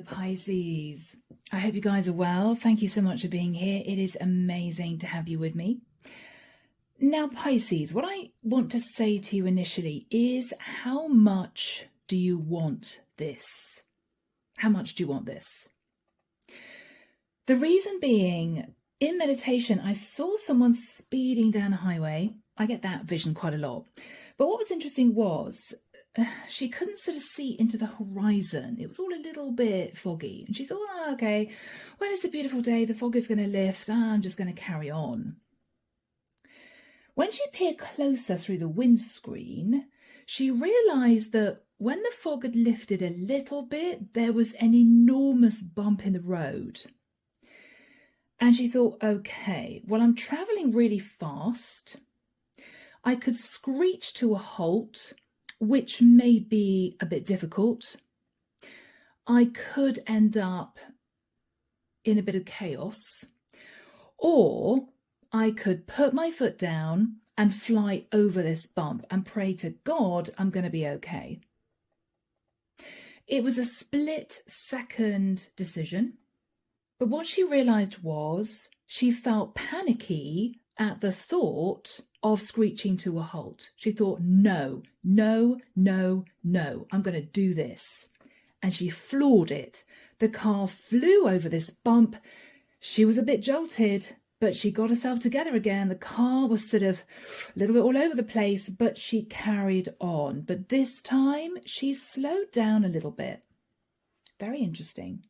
Pisces. I hope you guys are well. Thank you so much for being here. It is amazing to have you with me. Now, Pisces, what I want to say to you initially is, how much do you want this? How much do you want this? The reason being, in meditation, I saw someone speeding down a highway. I get that vision quite a lot. But what was interesting was she couldn't sort of see into the horizon. It was all a little bit foggy. And she thought, oh, okay, well, it's a beautiful day. The fog is going to lift. I'm just going to carry on. When she peered closer through the windscreen, she realised that when the fog had lifted a little bit, there was an enormous bump in the road. And she thought, okay, well, I'm travelling really fast. I could screech to a halt, which may be a bit difficult. I could end up in a bit of chaos, or I could put my foot down and fly over this bump and pray to God I'm going to be okay. It was a split-second decision, but what she realised was she felt panicky at the thought of screeching to a halt. She thought, no, no, no, no, I'm going to do this. And she floored it. The car flew over this bump. She was a bit jolted, but she got herself together again. The car was sort of a little bit all over the place, but she carried on. But this time she slowed down a little bit. Very interesting.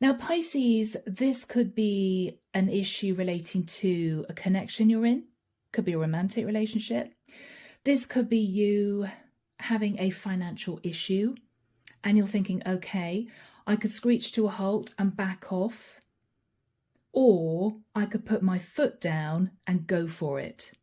Now, Pisces, this could be an issue relating to a connection you're in. Could be a romantic relationship. This could be you having a financial issue and you're thinking, okay, I could screech to a halt and back off, or I could put my foot down and go for it.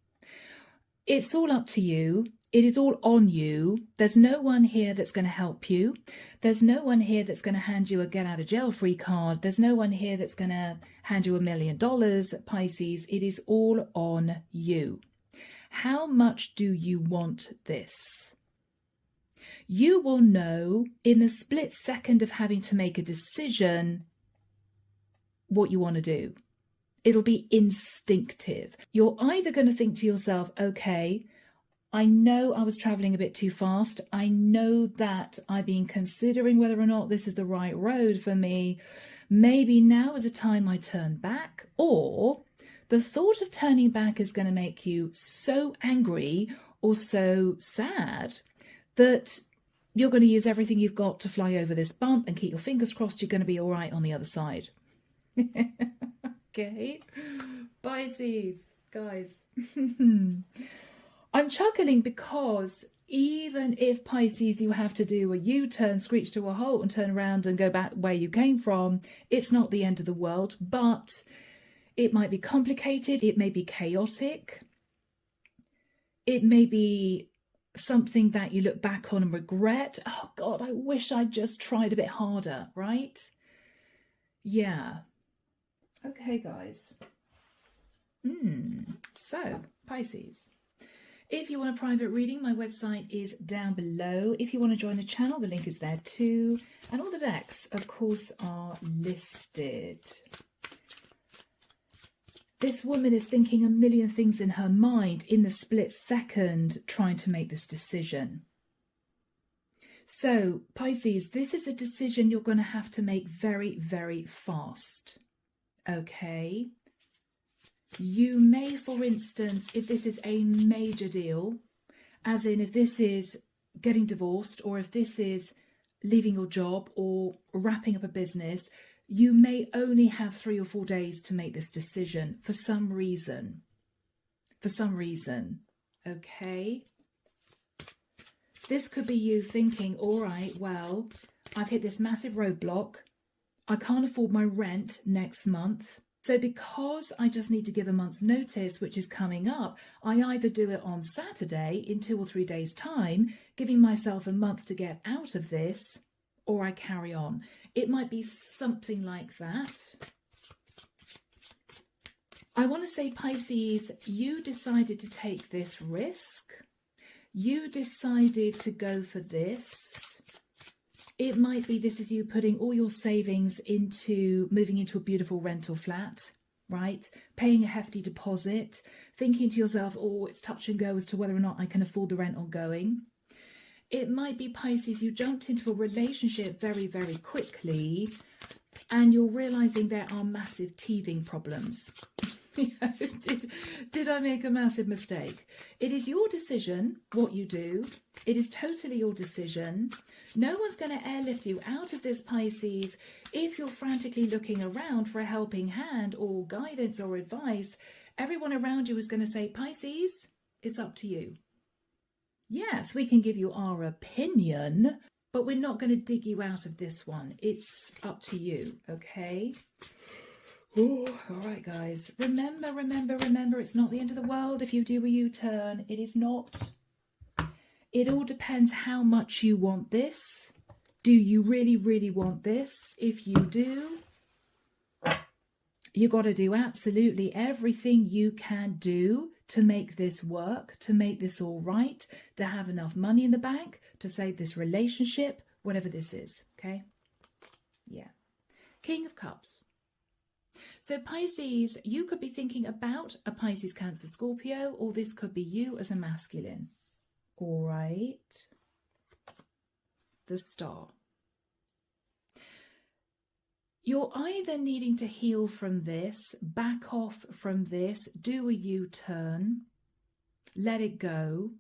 It's all up to you. It is all on you. There's no one here that's going to help you. There's no one here that's going to hand you a get out of jail free card. There's no one here that's going to hand you $1 million, Pisces. It is all on you. How much do you want this? You will know in the split second of having to make a decision what you want to do. It'll be instinctive. You're either going to think to yourself, okay, I know I was traveling a bit too fast. I know that I've been considering whether or not this is the right road for me. Maybe now is the time I turn back. Or the thought of turning back is going to make you so angry or so sad that you're going to use everything you've got to fly over this bump and keep your fingers crossed you're going to be all right on the other side. Okay. Pisces, guys. I'm chuckling because even if, Pisces, you have to do a U-turn, screech to a halt and turn around and go back where you came from, it's not the end of the world, but it might be complicated. It may be chaotic. It may be something that you look back on and regret. Oh God, I wish I'd just tried a bit harder, right? Yeah. Okay, guys. So, Pisces. If you want a private reading, my website is down below. If you want to join the channel, the link is there too. And all the decks, of course, are listed. This woman is thinking a million things in her mind in the split second, trying to make this decision. So, Pisces, this is a decision you're going to have to make very, very fast. Okay? You may, for instance, if this is a major deal, as in if this is getting divorced or if this is leaving your job or wrapping up a business, you may only have 3 or 4 days to make this decision for some reason. For some reason. Okay? This could be you thinking, all right, well, I've hit this massive roadblock. I can't afford my rent next month. So because I just need to give a month's notice, which is coming up, I either do it on Saturday in 2 or 3 days' time, giving myself a month to get out of this, or I carry on. It might be something like that. I want to say, Pisces, you decided to take this risk. You decided to go for this. It might be this is you putting all your savings into moving into a beautiful rental flat, right? Paying a hefty deposit, thinking to yourself, oh, it's touch and go as to whether or not I can afford the rent ongoing. It might be, Pisces, you jumped into a relationship very, very quickly and you're realizing there are massive teething problems. Did I make a massive mistake? It is your decision what you do. It is totally your decision. No one's going to airlift you out of this, Pisces. If you're frantically looking around for a helping hand or guidance or advice, everyone around you is going to say, Pisces, it's up to you. Yes, we can give you our opinion, but we're not going to dig you out of this one. It's up to you, okay? Ooh, all right, guys. Remember, it's not the end of the world if you do a U-turn. It is not. It all depends how much you want this. Do you really, really want this? If you do, you got to do absolutely everything you can do to make this work, to make this all right, to have enough money in the bank, to save this relationship, whatever this is, okay? Yeah. King of Cups. So Pisces, you could be thinking about a Pisces, Cancer, Scorpio, or this could be you as a masculine. All right. The Star. You're either needing to heal from this, back off from this, do a U-turn, let it go.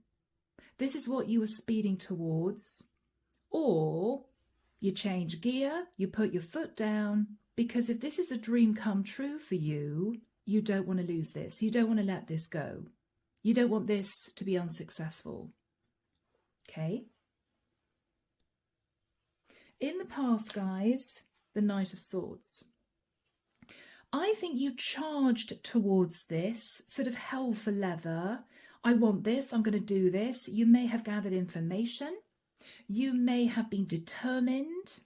This is what you were speeding towards. Or you change gear, you put your foot down, because if this is a dream come true for you, you don't want to lose this. You don't want to let this go. You don't want this to be unsuccessful. Okay? In the past, guys, the Knight of Swords. I think you charged towards this, sort of hell for leather. I want this, I'm going to do this. You may have gathered information. You may have been determined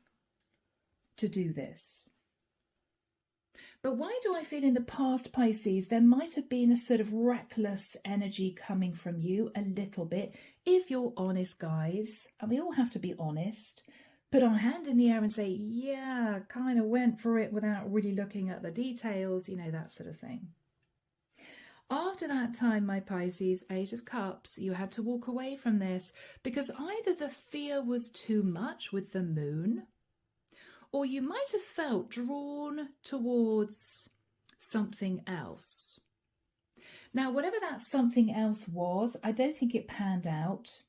to do this. But why do I feel in the past, Pisces, there might have been a sort of reckless energy coming from you a little bit. If you're honest, guys, and we all have to be honest, put our hand in the air and say, yeah, kind of went for it without really looking at the details, you know, that sort of thing. After that time, my Pisces, 8 of Cups, you had to walk away from this because either the fear was too much with the moon, or you might have felt drawn towards something else. Now, whatever that something else was, I don't think it panned out.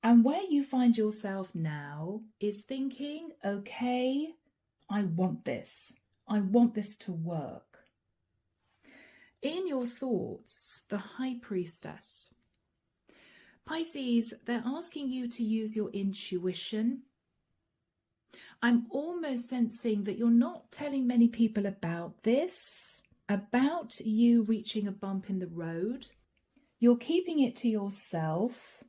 And where you find yourself now is thinking, okay, I want this. I want this to work. In your thoughts, the High Priestess. Pisces, they're asking you to use your intuition. I'm almost sensing that you're not telling many people about this, about you reaching a bump in the road. You're keeping it to yourself,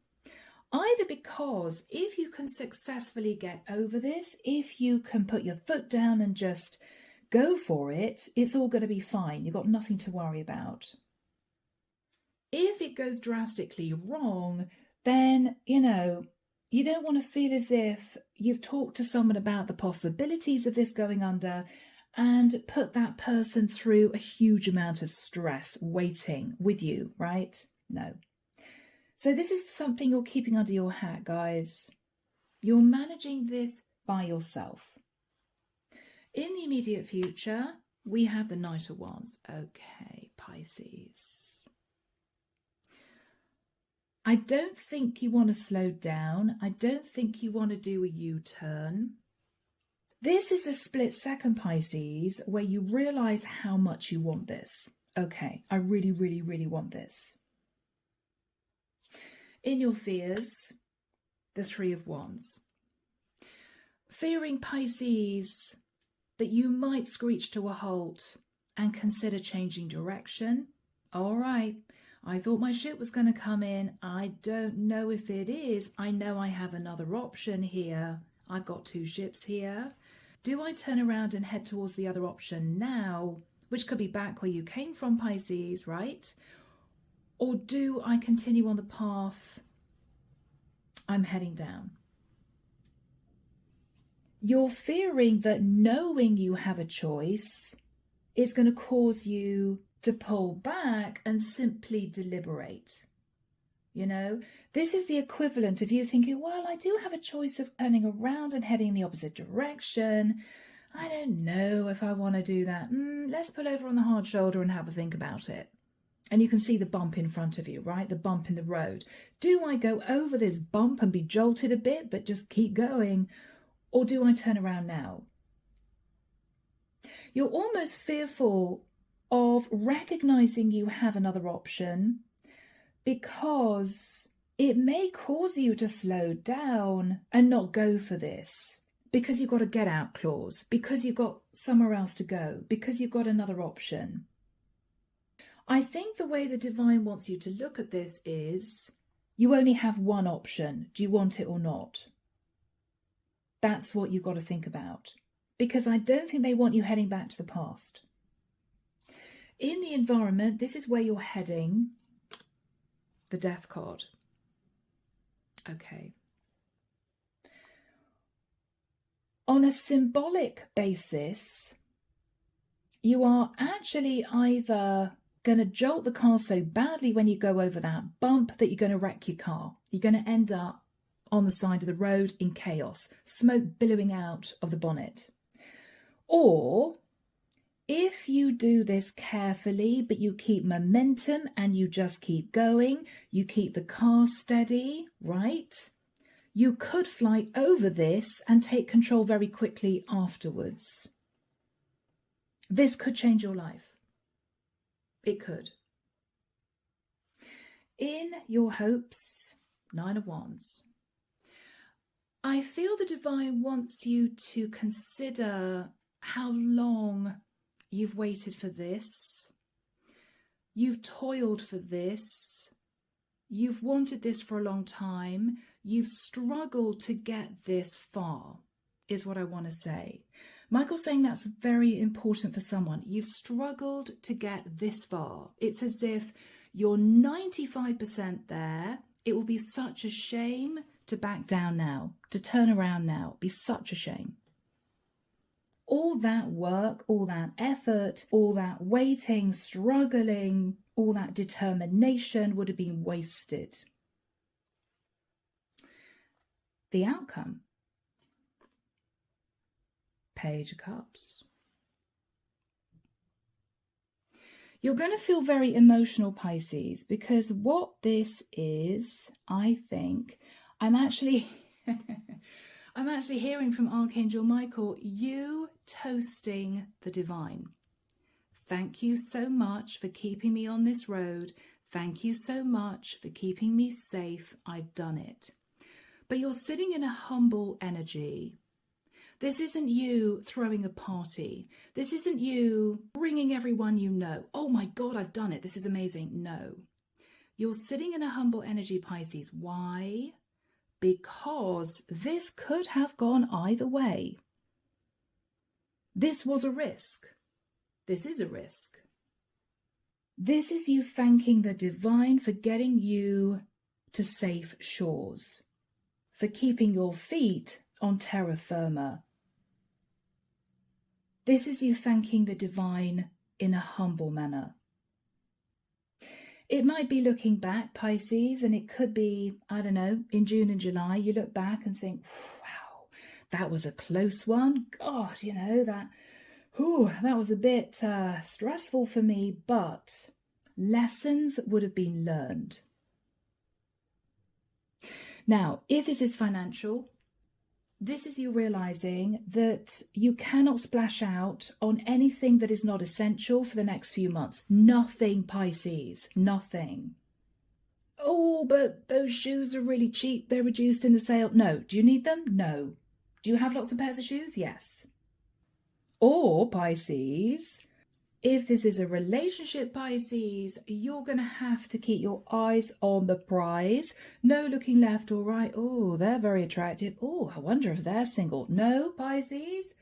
either because if you can successfully get over this, if you can put your foot down and just go for it, it's all going to be fine. You've got nothing to worry about. If it goes drastically wrong, then, you know, you don't want to feel as if you've talked to someone about the possibilities of this going under and put that person through a huge amount of stress waiting with you, right? No. So this is something you're keeping under your hat, guys. You're managing this by yourself. In the immediate future, we have the Knight of Wands. Okay, Pisces. I don't think you want to slow down. I don't think you want to do a U-turn. This is a split second, Pisces, where you realise how much you want this. Okay, I really, really, really want this. In your fears, the Three of Wands. Fearing, Pisces, that you might screech to a halt and consider changing direction. All right, I thought my ship was going to come in. I don't know if it is. I know I have another option here. I've got 2 ships here. Do I turn around and head towards the other option now, which could be back where you came from, Pisces, right? Or do I continue on the path I'm heading down? You're fearing that knowing you have a choice is going to cause you to pull back and simply deliberate. You know, this is the equivalent of you thinking, well, I do have a choice of turning around and heading in the opposite direction. I don't know if I want to do that. Let's pull over on the hard shoulder and have a think about it. And you can see the bump in front of you, right? The bump in the road. Do I go over this bump and be jolted a bit, but just keep going? Or do I turn around now? You're almost fearful of recognizing you have another option because it may cause you to slow down and not go for this because you've got a get out clause, because you've got somewhere else to go, because you've got another option. I think the way the divine wants you to look at this is you only have one option. Do you want it or not? That's what you've got to think about, because I don't think they want you heading back to the past. In the environment, this is where you're heading. The Death card. Okay. On a symbolic basis, you are actually either going to jolt the car so badly when you go over that bump that you're going to wreck your car. You're going to end up on the side of the road in chaos, smoke billowing out of the bonnet. Or if you do this carefully, but you keep momentum and you just keep going, you keep the car steady, right? You could fly over this and take control very quickly afterwards. This could change your life. It could. In your hopes, 9 of Wands. I feel the divine wants you to consider how long you've waited for this. You've toiled for this. You've wanted this for a long time. You've struggled to get this far, is what I want to say. Michael's saying that's very important for someone. You've struggled to get this far. It's as if you're 95% there. It will be such a shame to back down now, to turn around now. It'd be such a shame. All that work, all that effort, all that waiting, struggling, all that determination would have been wasted. The outcome. Page of Cups. You're going to feel very emotional, Pisces, because what this is, I think, I'm actually hearing from Archangel Michael, you toasting the divine. Thank you so much for keeping me on this road. Thank you so much for keeping me safe. I've done it. But you're sitting in a humble energy. This isn't you throwing a party. This isn't you bringing everyone you know. Oh my God, I've done it. This is amazing. No. You're sitting in a humble energy, Pisces. Why? Because this could have gone either way. This was a risk. This is a risk. This is you thanking the divine for getting you to safe shores, for keeping your feet on terra firma. This is you thanking the divine in a humble manner. It might be looking back, Pisces, and it could be, I don't know, in June and July, you look back and think, wow, that was a close one. God, you know, that was a bit stressful for me, but lessons would have been learned. Now, if this is financial, this is you realizing that you cannot splash out on anything that is not essential for the next few months. Nothing, Pisces, nothing. Oh, but those shoes are really cheap. They're reduced in the sale. No. Do you need them? No. Do you have lots of pairs of shoes? Yes. Or, Pisces, if this is a relationship, Pisces, you're going to have to keep your eyes on the prize. No looking left or right. Oh, they're very attractive. Oh, I wonder if they're single. No, Pisces.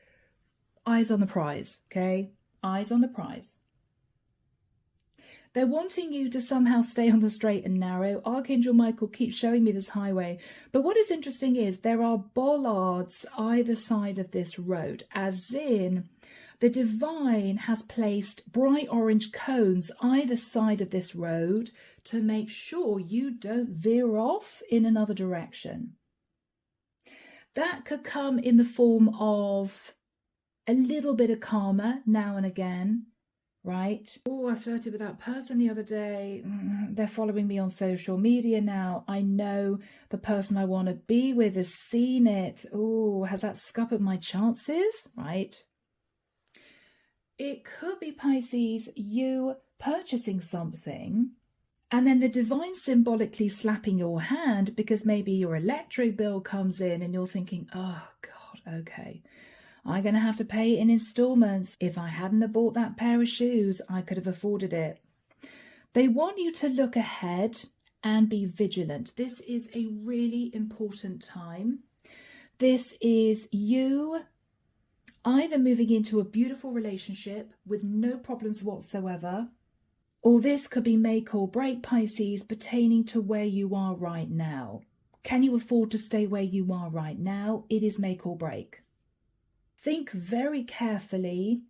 Eyes on the prize, okay? Eyes on the prize. They're wanting you to somehow stay on the straight and narrow. Archangel Michael keeps showing me this highway. But what is interesting is there are bollards either side of this road, as in the divine has placed bright orange cones either side of this road to make sure you don't veer off in another direction. That could come in the form of a little bit of karma now and again, right? Oh, I flirted with that person the other day. They're following me on social media now. I know the person I want to be with has seen it. Oh, has that scuppered my chances, right? It could be, Pisces, you purchasing something and then the divine symbolically slapping your hand because maybe your electric bill comes in and you're thinking, oh God, okay, I'm going to have to pay in installments. If I hadn't have bought that pair of shoes, I could have afforded it. They want you to look ahead and be vigilant. This is a really important time. This is you either moving into a beautiful relationship with no problems whatsoever, or this could be make or break, Pisces, pertaining to where you are right now. Can you afford to stay where you are right now? It is make or break. Think very carefully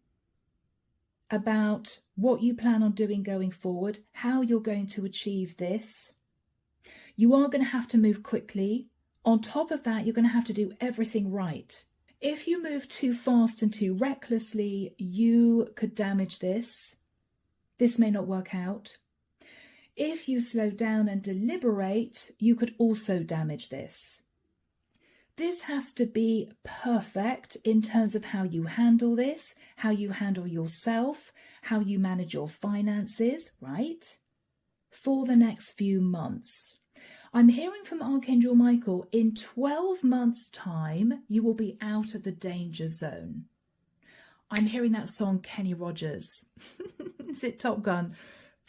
about what you plan on doing going forward, how you're going to achieve this. You are going to have to move quickly. On top of that, you're going to have to do everything right. If you move too fast and too recklessly, you could damage this. This may not work out. If you slow down and deliberate, you could also damage this. This has to be perfect in terms of how you handle this, how you handle yourself, how you manage your finances, right? For the next few months. I'm hearing from Archangel Michael, in 12 months' time, you will be out of the danger zone. I'm hearing that song, Kenny Rogers. Is it Top Gun?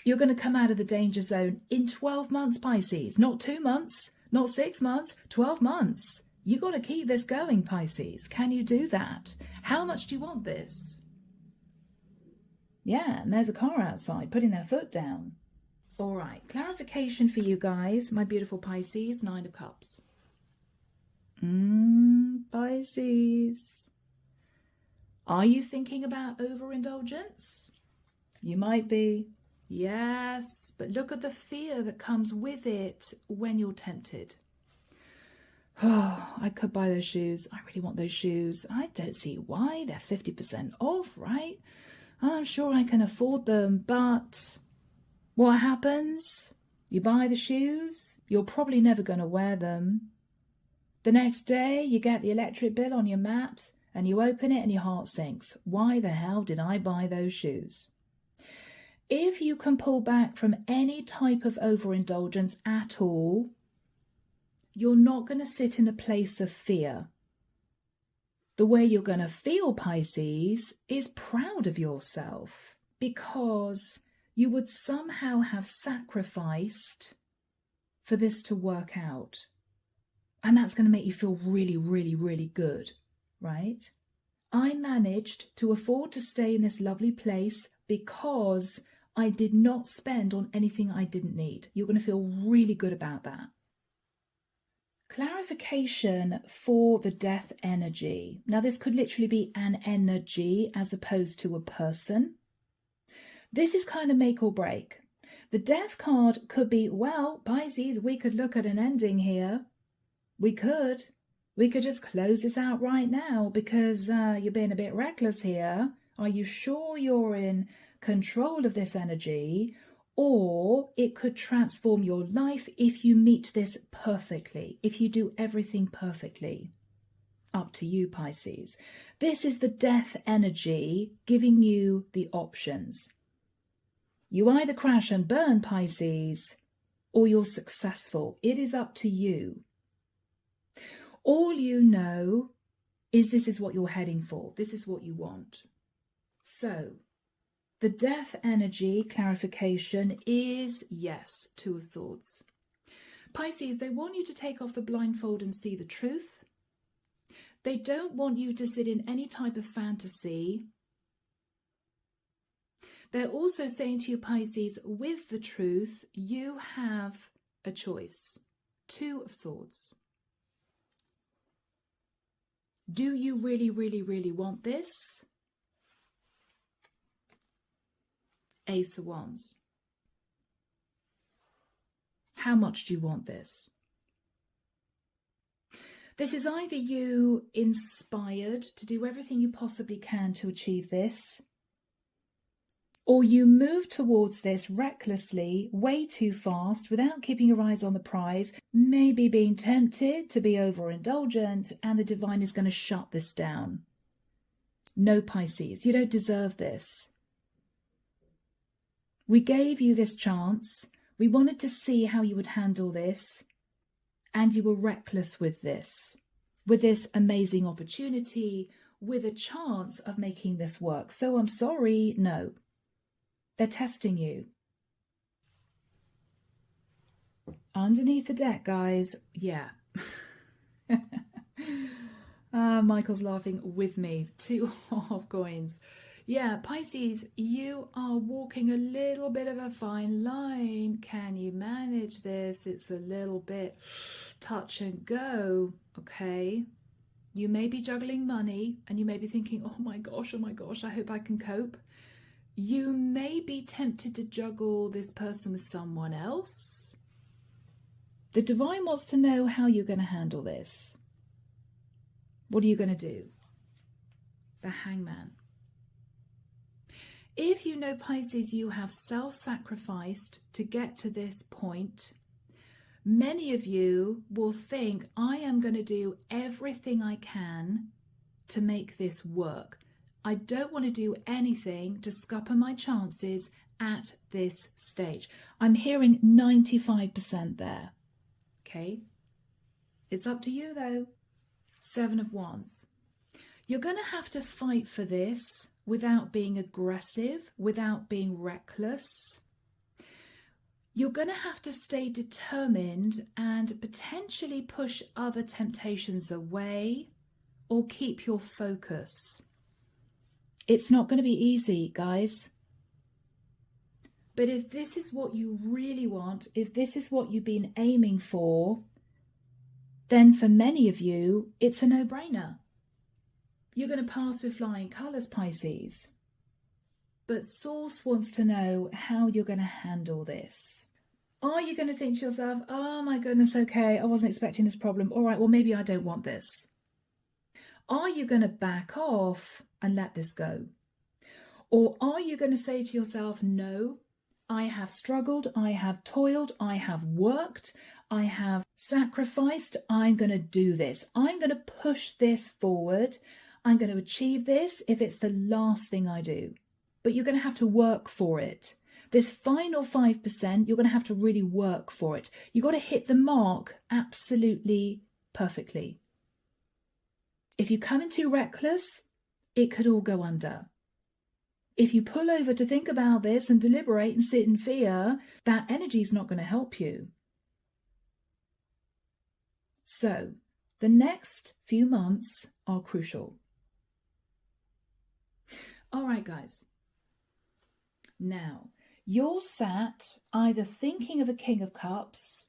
You're going to come out of the danger zone in 12 months, Pisces. Not 2 months, not 6 months, 12 months. You got to keep this going, Pisces. Can you do that? How much do you want this? Yeah, and there's a car outside putting their foot down. All right, clarification for you guys, my beautiful Pisces, 9 of Cups. Pisces. Are you thinking about overindulgence? You might be. Yes, but look at the fear that comes with it when you're tempted. Oh, I could buy those shoes. I really want those shoes. I don't see why. They're 50% off, right? I'm sure I can afford them, but what happens? You buy the shoes, you're probably never going to wear them. The next day, you get the electric bill on your mat and you open it and your heart sinks. Why the hell did I buy those shoes? If you can pull back from any type of overindulgence at all, you're not going to sit in a place of fear. The way you're going to feel, Pisces, is proud of yourself because you would somehow have sacrificed for this to work out. And that's going to make you feel really, really, really good, right? I managed to afford to stay in this lovely place because I did not spend on anything I didn't need. You're going to feel really good about that. Clarification for the death energy. Now, this could literally be an energy as opposed to a person. This is kind of make or break. The death card could be, well, Pisces, we could look at an ending here. We could just close this out right now because you're being a bit reckless here. Are you sure you're in control of this energy? Or it could transform your life if you meet this perfectly, if you do everything perfectly. Up to you, Pisces. This is the death energy giving you the options. You either crash and burn, Pisces, or you're successful. It is up to you. All you know is this is what you're heading for. This is what you want. So, the death energy clarification is, yes, 2 of Swords. Pisces, they want you to take off the blindfold and see the truth. They don't want you to sit in any type of fantasy. They're also saying to you, Pisces, with the truth, you have a choice. Two of Swords. Do you really, really, really want this? Ace of Wands. How much do you want this? This is either you inspired to do everything you possibly can to achieve this, or you move towards this recklessly, way too fast, without keeping your eyes on the prize, maybe being tempted to be overindulgent, and the divine is going to shut this down. No, Pisces, you don't deserve this. We gave you this chance. We wanted to see how you would handle this, and you were reckless with this amazing opportunity, with a chance of making this work. So I'm sorry, no. They're testing you. Underneath the deck, guys, yeah. Michael's laughing with me. 2 of coins. Yeah, Pisces, you are walking a little bit of a fine line. Can you manage this? It's a little bit touch and go, okay? You may be juggling money and you may be thinking, oh my gosh, I hope I can cope. You may be tempted to juggle this person with someone else. The divine wants to know how you're going to handle this. What are you going to do? The Hangman. If you know, Pisces, you have self-sacrificed to get to this point, many of you will think, I am going to do everything I can to make this work. I don't want to do anything to scupper my chances at this stage. I'm hearing 95% there. Okay. It's up to you though. 7 of Wands. You're going to have to fight for this without being aggressive, without being reckless. You're going to have to stay determined and potentially push other temptations away or keep your focus. It's not going to be easy, guys. But if this is what you really want, if this is what you've been aiming for, then for many of you, it's a no-brainer. You're going to pass with flying colours, Pisces. But Source wants to know how you're going to handle this. Are you going to think to yourself, oh my goodness, okay, I wasn't expecting this problem. All right, well, maybe I don't want this. Are you going to back off and let this go? Or are you going to say to yourself, no, I have struggled, I have toiled, I have worked, I have sacrificed, I'm going to do this. I'm going to push this forward. I'm going to achieve this if it's the last thing I do. But you're going to have to work for it. This final 5%, you're going to have to really work for it. You've got to hit the mark absolutely perfectly. If you come in too reckless, it could all go under. If you pull over to think about this and deliberate and sit in fear, that energy is not going to help you. So, the next few months are crucial. All right, guys. Now, you're sat either thinking of a King of Cups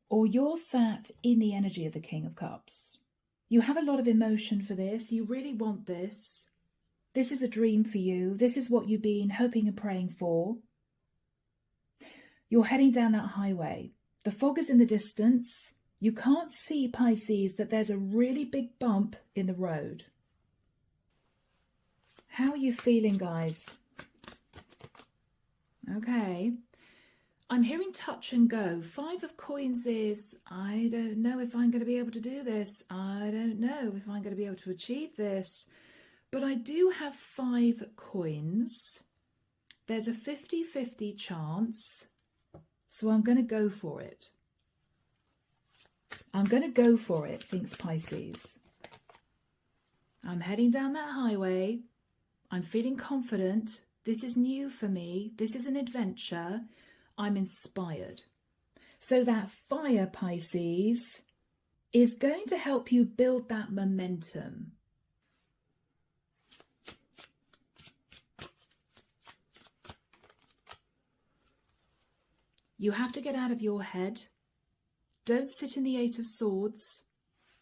or you're sat in the energy of the King of Cups. You have a lot of emotion for this. You really want this. This is a dream for you. This is what you've been hoping and praying for. You're heading down that highway. The fog is in the distance. You can't see, Pisces, that there's a really big bump in the road. How are you feeling, guys? Okay. I'm hearing touch and go. 5 of Coins is, I don't know if I'm going to be able to do this. I don't know if I'm going to be able to achieve this. But I do have 5 coins. There's a 50-50 chance. So I'm going to go for it. I'm going to go for it, thinks Pisces. I'm heading down that highway. I'm feeling confident. This is new for me. This is an adventure. I'm inspired. So that fire, Pisces, is going to help you build that momentum. You have to get out of your head. Don't sit in the Eight of Swords,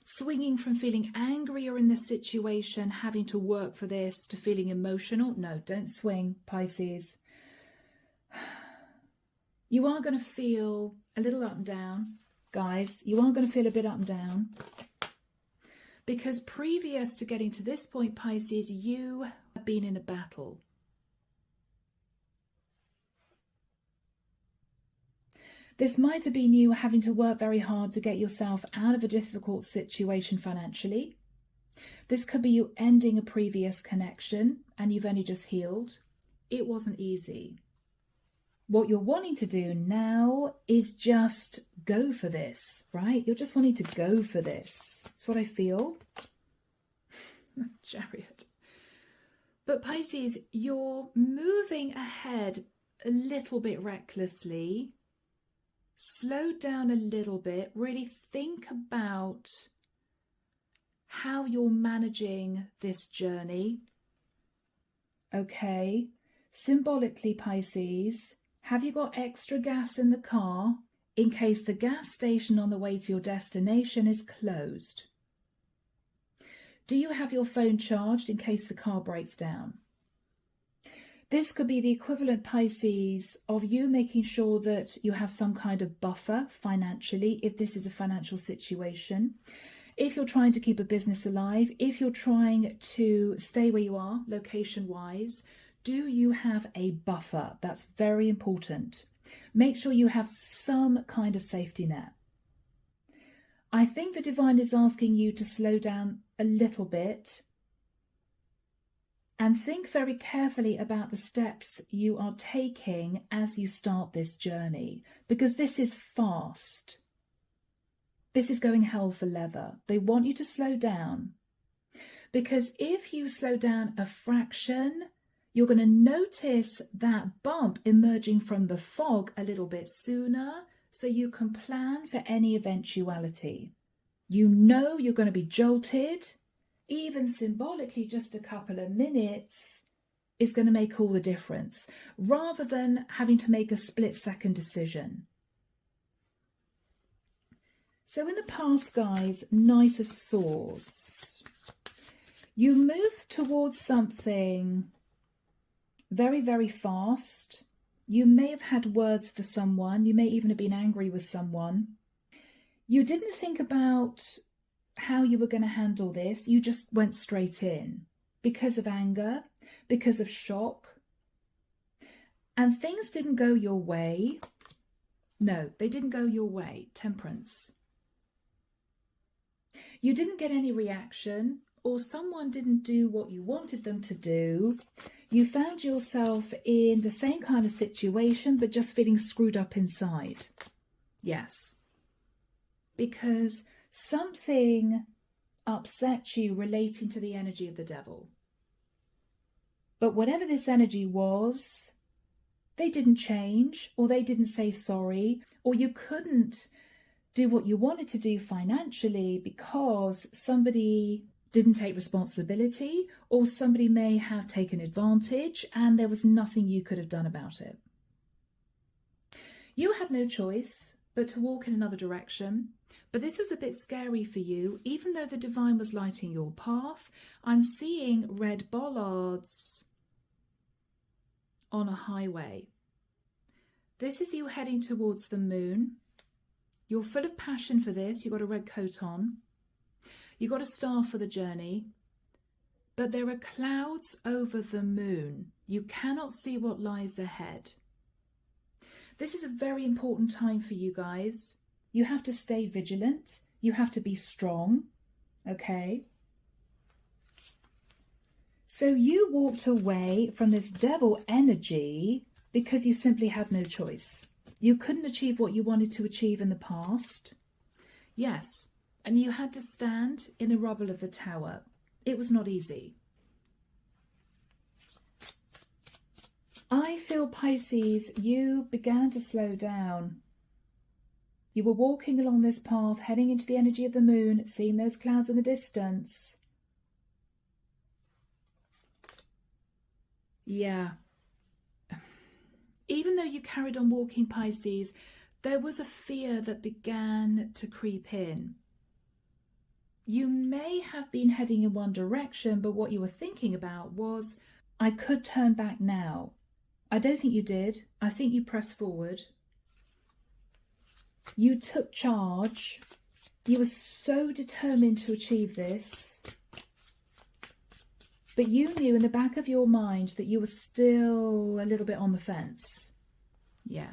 swinging from feeling angrier in this situation, having to work for this, to feeling emotional. No, don't swing, Pisces. You are going to feel a little up and down, guys. You are going to feel a bit up and down. Because previous to getting to this point, Pisces, you have been in a battle. This might have been you having to work very hard to get yourself out of a difficult situation financially. This could be you ending a previous connection and you've only just healed. It wasn't easy. What you're wanting to do now is just go for this, right? You're just wanting to go for this. That's what I feel. Chariot. But Pisces, you're moving ahead a little bit recklessly. Slow down a little bit. Really think about how you're managing this journey. Okay. Symbolically, Pisces, have you got extra gas in the car in case the gas station on the way to your destination is closed? Do you have your phone charged in case the car breaks down? This could be the equivalent, Pisces, of you making sure that you have some kind of buffer financially if this is a financial situation. If you're trying to keep a business alive, if you're trying to stay where you are, location-wise, do you have a buffer? That's very important. Make sure you have some kind of safety net. I think the divine is asking you to slow down a little bit and think very carefully about the steps you are taking as you start this journey, because this is fast. This is going hell for leather. They want you to slow down, because if you slow down a fraction, you're going to notice that bump emerging from the fog a little bit sooner, so you can plan for any eventuality. You know you're going to be jolted. Even symbolically, just a couple of minutes is going to make all the difference, rather than having to make a split-second decision. So in the past, guys, Knight of Swords, you move towards something very, very fast. You may have had words for someone. You may even have been angry with someone. You didn't think about how you were going to handle this. You just went straight in because of anger, because of shock. And things didn't go your way. No, they didn't go your way. Temperance. You didn't get any reaction, or someone didn't do what you wanted them to do. You found yourself in the same kind of situation, but just feeling screwed up inside. Yes. Because something upset you relating to the energy of the devil. But whatever this energy was, they didn't change, or they didn't say sorry, or you couldn't do what you wanted to do financially because somebody didn't take responsibility, or somebody may have taken advantage and there was nothing you could have done about it. You had no choice but to walk in another direction. But this was a bit scary for you. Even though the divine was lighting your path, I'm seeing red bollards on a highway. This is you heading towards the moon. You're full of passion for this. You've got a red coat on. You've got a star for the journey. But there are clouds over the moon. You cannot see what lies ahead. This is a very important time for you guys. You have to stay vigilant. You have to be strong. Okay? So you walked away from this devil energy because you simply had no choice. You couldn't achieve what you wanted to achieve in the past. Yes, and you had to stand in the rubble of the tower. It was not easy. I feel, Pisces, you began to slow down. You were walking along this path, heading into the energy of the moon, seeing those clouds in the distance. Yeah. Even though you carried on walking, Pisces, there was a fear that began to creep in. You may have been heading in one direction, but what you were thinking about was, I could turn back now. I don't think you did. I think you pressed forward. You took charge. You were so determined to achieve this. But you knew in the back of your mind that you were still a little bit on the fence. Yeah.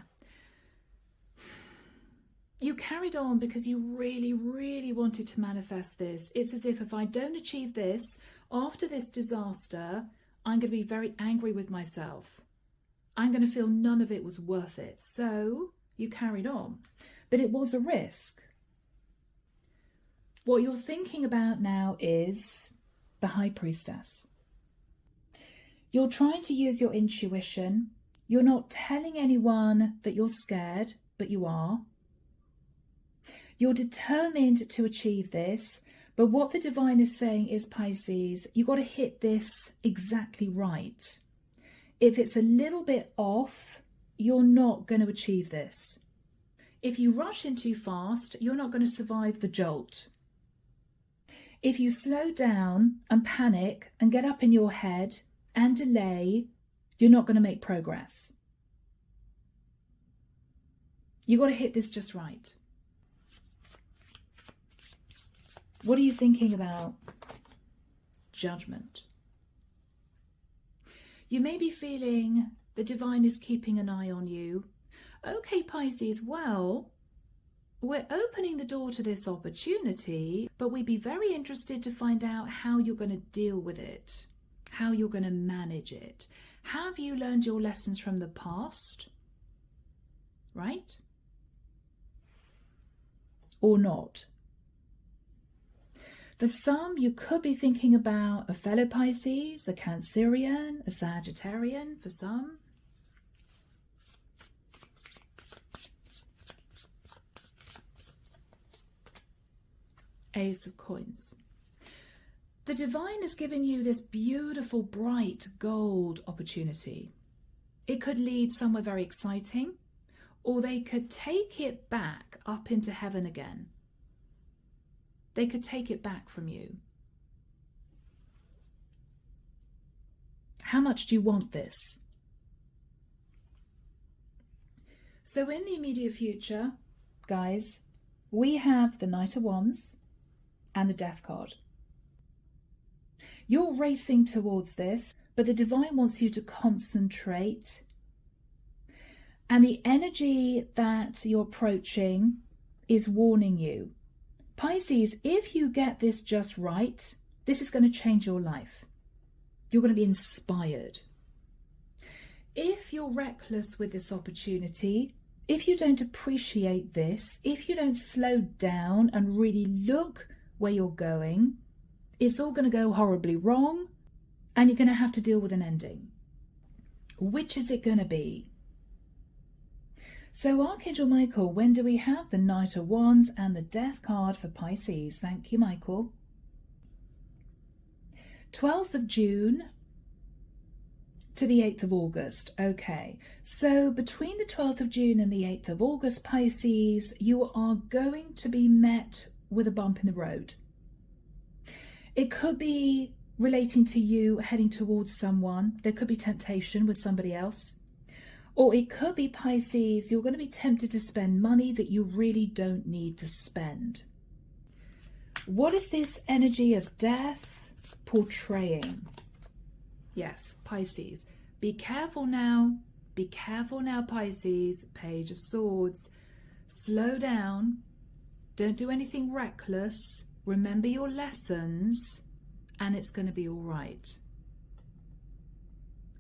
You carried on because you really, really wanted to manifest this. It's as if I don't achieve this, after this disaster, I'm going to be very angry with myself. I'm going to feel none of it was worth it. So you carried on. But it was a risk. What you're thinking about now is the High Priestess. You're trying to use your intuition. You're not telling anyone that you're scared, but you are. You're determined to achieve this, but what the divine is saying is, Pisces, you've got to hit this exactly right. If it's a little bit off, you're not going to achieve this. If you rush in too fast, you're not going to survive the jolt. If you slow down and panic and get up in your head and delay, you're not going to make progress. You've got to hit this just right. What are you thinking about? Judgment. You may be feeling the divine is keeping an eye on you. Okay, Pisces, well, we're opening the door to this opportunity, but we'd be very interested to find out how you're going to deal with it, how you're going to manage it. Have you learned your lessons from the past? Right? Or not? For some, you could be thinking about a fellow Pisces, a Cancerian, a Sagittarian for some. Ace of Coins. The divine has given you this beautiful, bright gold opportunity. It could lead somewhere very exciting, or they could take it back up into heaven again. They could take it back from you. How much do you want this? So in the immediate future, guys, we have the Knight of Wands and the Death card. You're racing towards this, but the divine wants you to concentrate. And the energy that you're approaching is warning you. Pisces, if you get this just right, this is going to change your life. You're going to be inspired. If you're reckless with this opportunity, if you don't appreciate this, if you don't slow down and really look where you're going, it's all going to go horribly wrong and you're going to have to deal with an ending. Which is it going to be? So Archangel Michael, when do we have the Knight of Wands and the Death card for Pisces? Thank you, Michael. 12th of June to the 8th of August. Okay, so between the 12th of June and the 8th of August, Pisces, you are going to be met with a bump in the road. It could be relating to you heading towards someone. There could be temptation with somebody else. Or it could be, Pisces, you're going to be tempted to spend money that you really don't need to spend. What is this energy of death portraying? Yes, Pisces. Be careful now. Be careful now, Pisces. Page of Swords. Slow down. Don't do anything reckless. Remember your lessons. And it's going to be all right.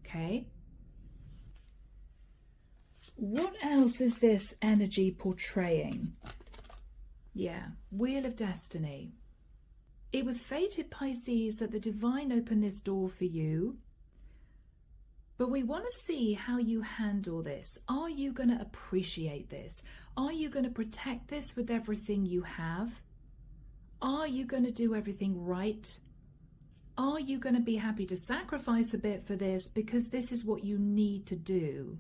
Okay? What else is this energy portraying? Yeah, Wheel of Destiny. It was fated, Pisces, that the divine opened this door for you. But we want to see how you handle this. Are you going to appreciate this? Are you going to protect this with everything you have? Are you going to do everything right? Are you going to be happy to sacrifice a bit for this because this is what you need to do?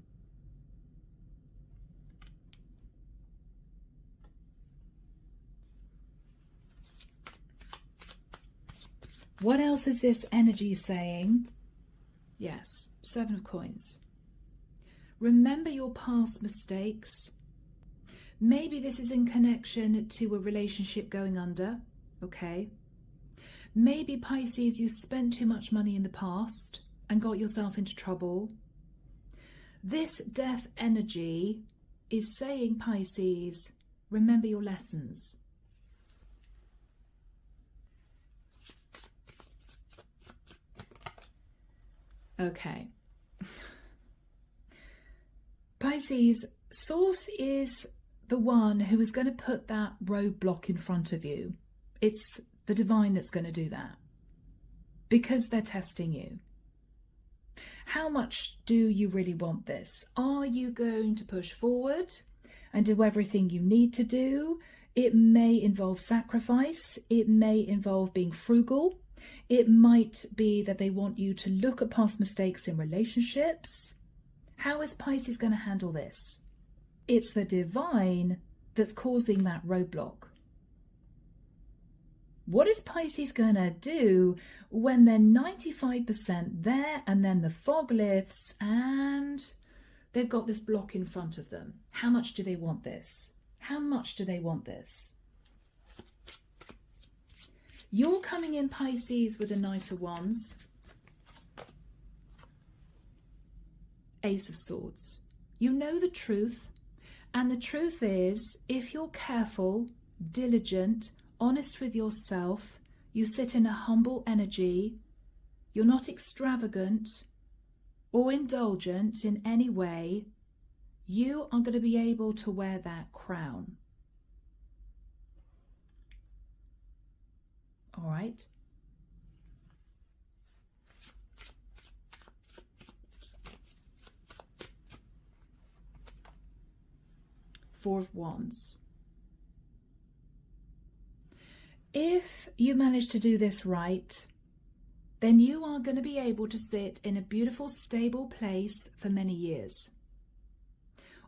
What else is this energy saying? Yes, 7 of coins. Remember your past mistakes. Maybe this is in connection to a relationship going under, okay? Maybe, Pisces, you spent too much money in the past and got yourself into trouble. This death energy is saying, Pisces, remember your lessons. Okay. Pisces, Source is the one who is going to put that roadblock in front of you. It's the divine that's going to do that because they're testing you. How much do you really want this? Are you going to push forward and do everything you need to do? It may involve sacrifice. It may involve being frugal. It might be that they want you to look at past mistakes in relationships. How is Pisces going to handle this? It's the divine that's causing that roadblock. What is Pisces going to do when they're 95% there and then the fog lifts and they've got this block in front of them? How much do they want this? How much do they want this? You're coming in, Pisces, with a Knight of Wands, Ace of Swords. You know the truth, and the truth is, if you're careful, diligent, honest with yourself, you sit in a humble energy, you're not extravagant or indulgent in any way, you are going to be able to wear that crown. All right. Four of Wands. If you manage to do this right, then you are going to be able to sit in a beautiful, stable place for many years.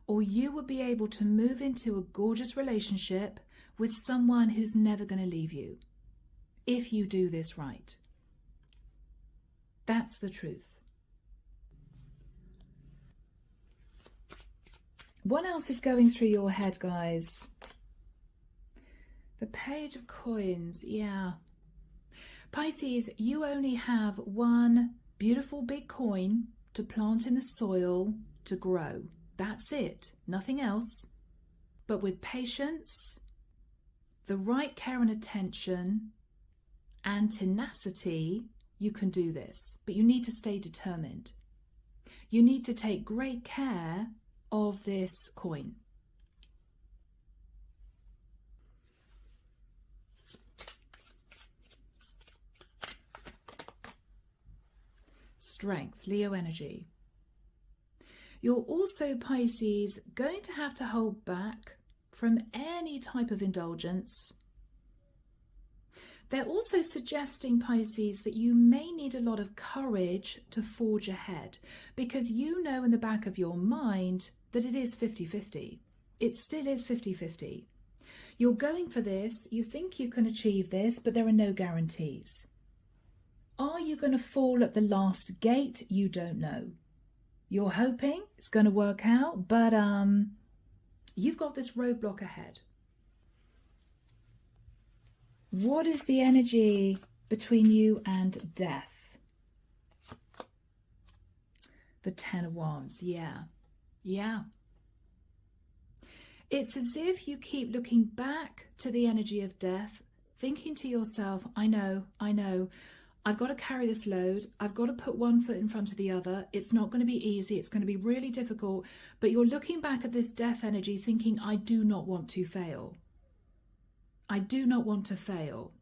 Or you will be able to move into a gorgeous relationship with someone who's never going to leave you. If you do this right. That's the truth. What else is going through your head, guys? The Page of Coins, yeah. Pisces, you only have one beautiful big coin to plant in the soil to grow. That's it, nothing else. But with patience, the right care and attention, and tenacity, you can do this. But you need to stay determined. You need to take great care of this coin. Strength, Leo energy. You're also, Pisces, going to have to hold back from any type of indulgence. They're also suggesting, Pisces, that you may need a lot of courage to forge ahead because you know in the back of your mind that it is 50-50. It still is 50-50. You're going for this, you think you can achieve this, but there are no guarantees. Are you going to fall at the last gate? You don't know. You're hoping it's going to work out, but you've got this roadblock ahead. What is the energy between you and death? The Ten of Wands, yeah. It's as if you keep looking back to the energy of death, thinking to yourself, I know, I've got to carry this load. I've got to put one foot in front of the other. It's not going to be easy. It's going to be really difficult. But you're looking back at this death energy thinking, I do not want to fail. I do not want to fail.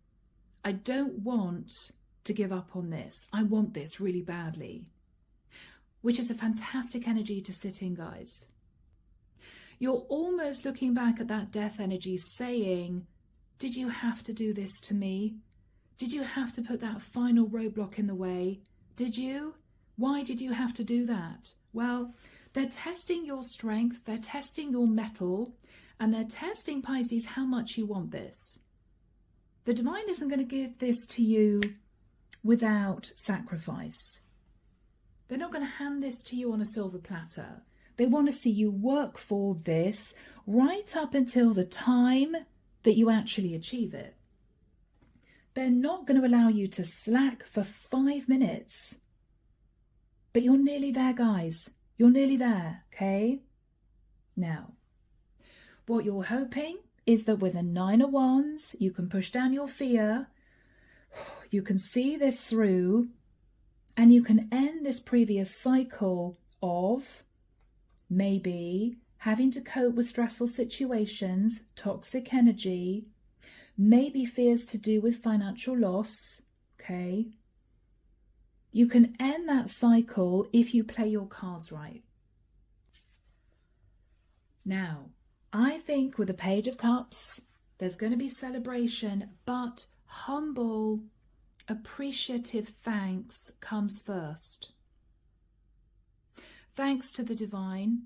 I don't want to give up on this. I want this really badly. Which is a fantastic energy to sit in, guys. You're almost looking back at that death energy saying, did you have to do this to me? Did you have to put that final roadblock in the way? Did you? Why did you have to do that? Well, they're testing your strength, they're testing your mettle, and they're testing, Pisces, how much you want this. The divine isn't going to give this to you without sacrifice. They're not going to hand this to you on a silver platter. They want to see you work for this right up until the time that you actually achieve it. They're not going to allow you to slack for 5 minutes. But you're nearly there, guys. You're nearly there, okay? Now, what you're hoping is that with a 9 of Wands, you can push down your fear, you can see this through, and you can end this previous cycle of maybe having to cope with stressful situations, toxic energy, maybe fears to do with financial loss, okay? You can end that cycle if you play your cards right. Now, I think with the Page of Cups, there's going to be celebration, but humble, appreciative thanks comes first. Thanks to the divine.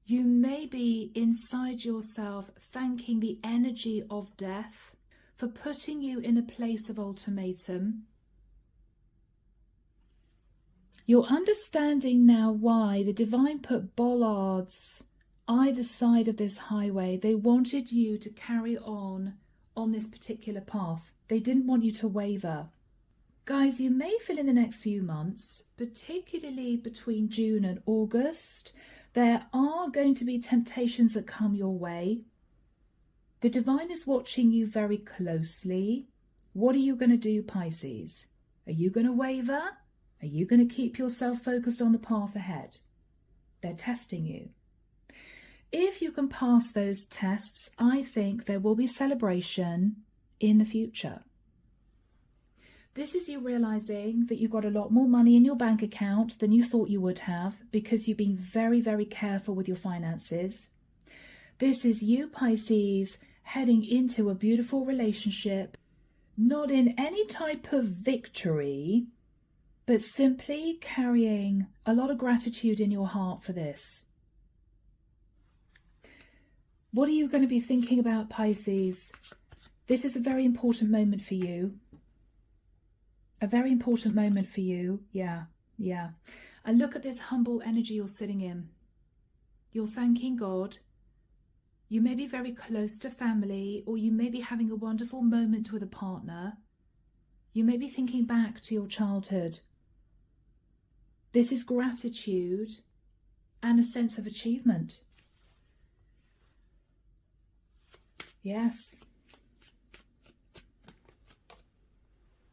You may be inside yourself thanking the energy of death for putting you in a place of ultimatum. You're understanding now why the divine put bollards either side of this highway. They wanted you to carry on this particular path. They didn't want you to waver. Guys, you may feel in the next few months, particularly between June and August, there are going to be temptations that come your way. The divine is watching you very closely. What are you going to do, Pisces? Are you going to waver? Are you going to keep yourself focused on the path ahead? They're testing you. If you can pass those tests, I think there will be celebration in the future. This is you realizing that you've got a lot more money in your bank account than you thought you would have because you've been very, very careful with your finances. This is you, Pisces, heading into a beautiful relationship, not in any type of victory, but simply carrying a lot of gratitude in your heart for this. What are you going to be thinking about, Pisces? This is a very important moment for you. A very important moment for you. Yeah. And look at this humble energy you're sitting in. You're thanking God. You may be very close to family, or you may be having a wonderful moment with a partner. You may be thinking back to your childhood. This is gratitude and a sense of achievement. Yes.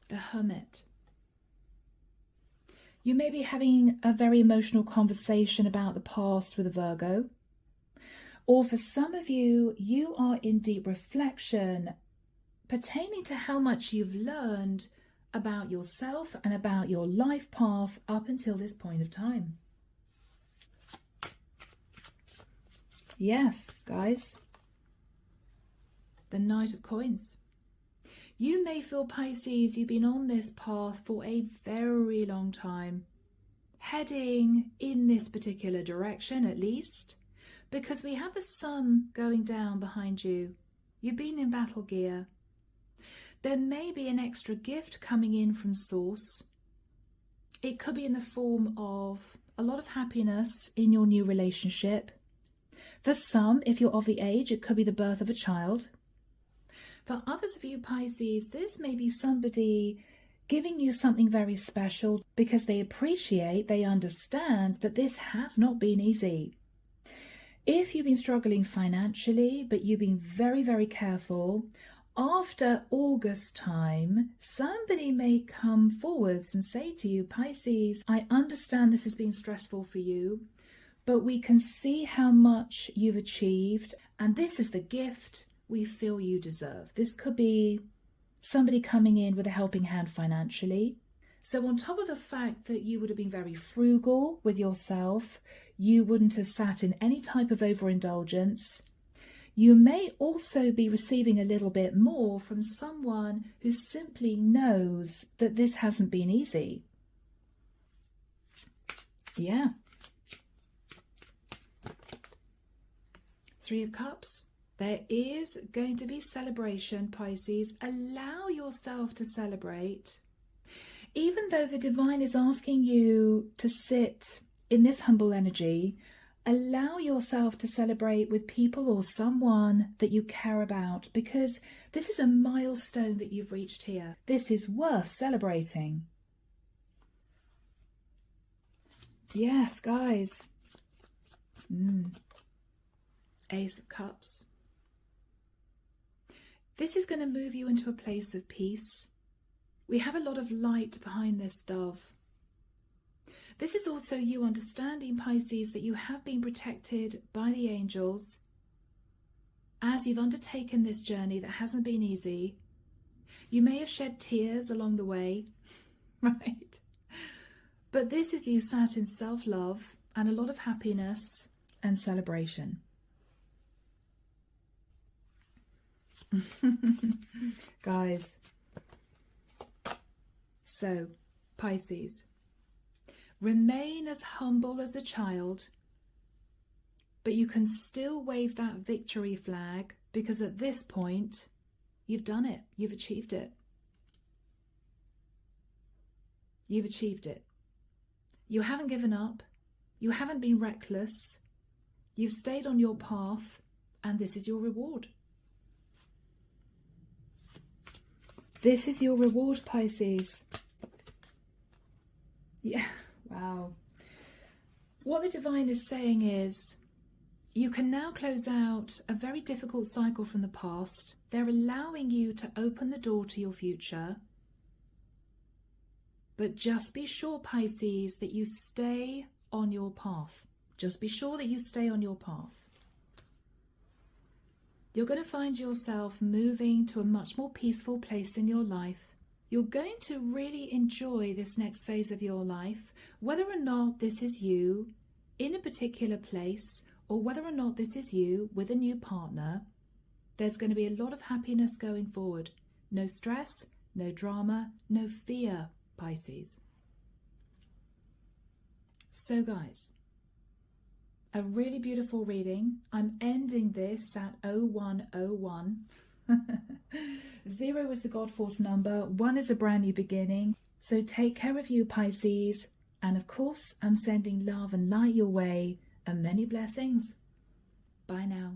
The Hermit. You may be having a very emotional conversation about the past with a Virgo. Or for some of you, you are in deep reflection pertaining to how much you've learned about yourself and about your life path up until this point of time. Yes, guys. The Knight of Coins. You may feel, Pisces, you've been on this path for a very long time, heading in this particular direction at least, because we have the sun going down behind you. You've been in battle gear. There may be an extra gift coming in from Source. It could be in the form of a lot of happiness in your new relationship. For some, if you're of the age, it could be the birth of a child. For others of you, Pisces, this may be somebody giving you something very special because they appreciate, they understand that this has not been easy. If you've been struggling financially, but you've been very, very careful, after August time, somebody may come forwards and say to you, Pisces, I understand this has been stressful for you, but we can see how much you've achieved, and this is the gift we feel you deserve. This could be somebody coming in with a helping hand financially. So on top of the fact that you would have been very frugal with yourself, you wouldn't have sat in any type of overindulgence, you may also be receiving a little bit more from someone who simply knows that this hasn't been easy. Yeah. Three of Cups. There is going to be celebration, Pisces. Allow yourself to celebrate. Even though the divine is asking you to sit in this humble energy, allow yourself to celebrate with people or someone that you care about, because this is a milestone that you've reached here. This is worth celebrating. Yes, guys. Ace of Cups. This is going to move you into a place of peace. We have a lot of light behind this dove. This is also you understanding, Pisces, that you have been protected by the angels as you've undertaken this journey that hasn't been easy. You may have shed tears along the way, right? But this is you sat in self-love and a lot of happiness and celebration. Guys, so Pisces, remain as humble as a child, but you can still wave that victory flag, because at this point you've done it, you've achieved it. You've achieved it. You haven't given up, you haven't been reckless, you've stayed on your path, and this is your reward. This is your reward, Pisces. Yeah, wow. What the divine is saying is, you can now close out a very difficult cycle from the past. They're allowing you to open the door to your future. But just be sure, Pisces, that you stay on your path. Just be sure that you stay on your path. You're going to find yourself moving to a much more peaceful place in your life. You're going to really enjoy this next phase of your life, whether or not this is you in a particular place, or whether or not this is you with a new partner. There's going to be a lot of happiness going forward. No stress, no drama, no fear, Pisces. So guys, a really beautiful reading. I'm ending this at 0101. 0 is the God Force number. 1 is a brand new beginning. So take care of you, Pisces. And of course, I'm sending love and light your way and many blessings. Bye now.